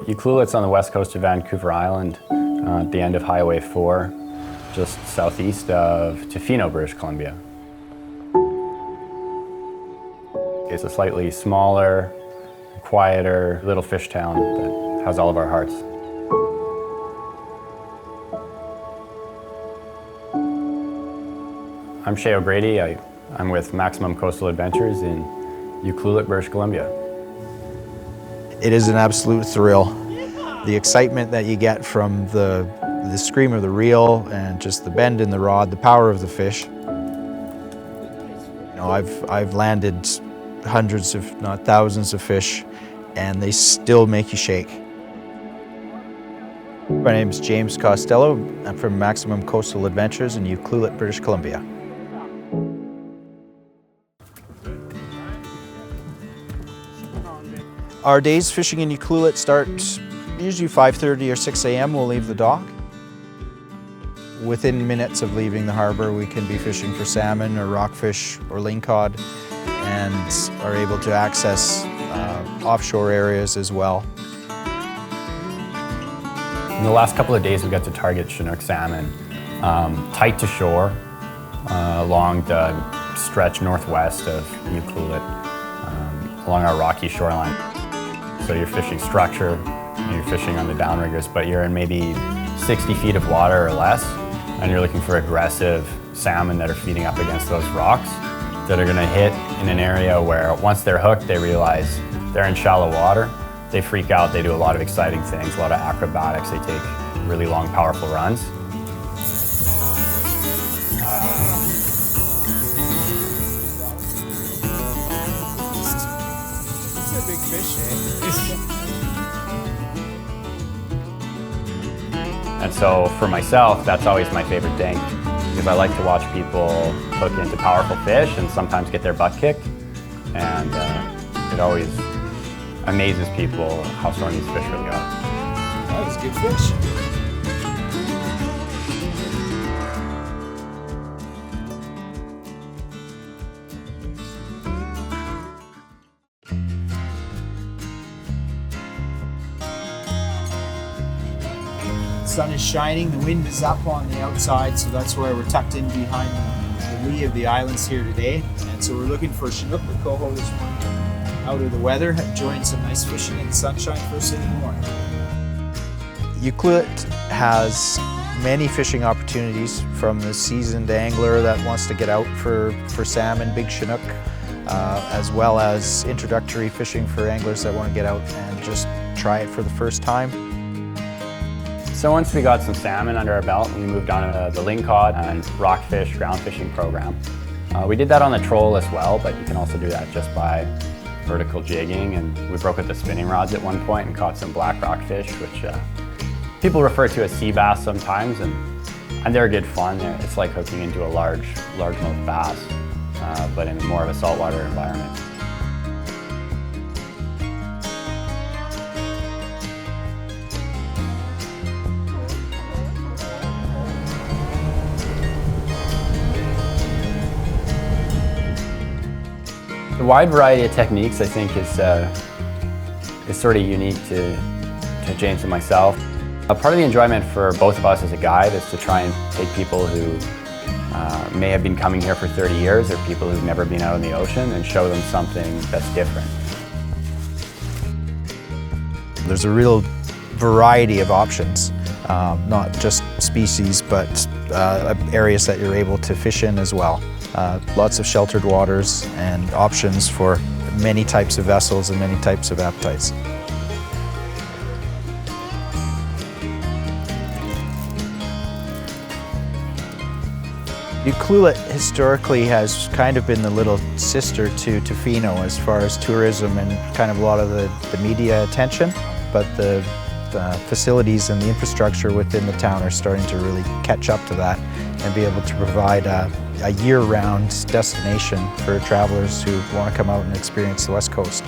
Ucluelet's on the west coast of Vancouver Island, at the end of Highway 4, just southeast of Tofino, British Columbia. It's a slightly smaller, quieter little fish town that has all of our hearts. I'm Shay O'Grady. I'm with Maximum Coastal Adventures in Ucluelet, British Columbia. It is an absolute thrill. The excitement that you get from the scream of the reel and just the bend in the rod, the power of the fish. You know, I've landed hundreds, if not thousands, of fish, and they still make you shake. My name is James Costello. I'm from Maximum Coastal Adventures in Ucluelet, British Columbia. Our days fishing in Ucluelet start usually 5:30 or 6 a.m. We'll leave the dock. Within minutes of leaving the harbor, we can be fishing for salmon or rockfish or lingcod, and are able to access offshore areas as well. In the last couple of days, we got to target Chinook salmon tight to shore along the stretch northwest of Ucluelet, along our rocky shoreline. So you're fishing structure, you're fishing on the downriggers, but you're in maybe 60 feet of water or less, and you're looking for aggressive salmon that are feeding up against those rocks that are going to hit in an area where once they're hooked, they realize they're in shallow water. They freak out, they do a lot of exciting things, a lot of acrobatics, they take really long, powerful runs. It's a big fish, eh? And so for myself, that's always my favorite thing, because I like to watch people hook into powerful fish and sometimes get their butt kicked. And it always amazes people how strong these fish really are. That was good fish. The sun is shining, the wind is up on the outside, so that's why we're tucked in behind the lee of the islands here today. And so we're looking for Chinook, the coho, this morning, out of the weather, enjoying some nice fishing in the sunshine first thing in the morning. Ucluelet has many fishing opportunities, from the seasoned angler that wants to get out for salmon, big Chinook, as well as introductory fishing for anglers that want to get out and just try it for the first time. So once we got some salmon under our belt, we moved on to the lingcod and rockfish ground fishing program. We did that on the troll as well, but you can also do that just by vertical jigging, and we broke out the spinning rods at one point and caught some black rockfish, which people refer to as sea bass sometimes, and they're good fun. It's like hooking into a largemouth bass, but in more of a saltwater environment. The wide variety of techniques, I think, is sort of unique to James and myself. A part of the enjoyment for both of us as a guide is to try and take people who may have been coming here for 30 years or people who've never been out on the ocean and show them something that's different. There's a real variety of options, not just species, but areas that you're able to fish in as well. Lots of sheltered waters and options for many types of vessels and many types of appetites. Ucluelet historically has kind of been the little sister to Tofino as far as tourism and kind of a lot of the media attention, but the facilities and the infrastructure within the town are starting to really catch up to that and be able to provide a year-round destination for travelers who want to come out and experience the West Coast.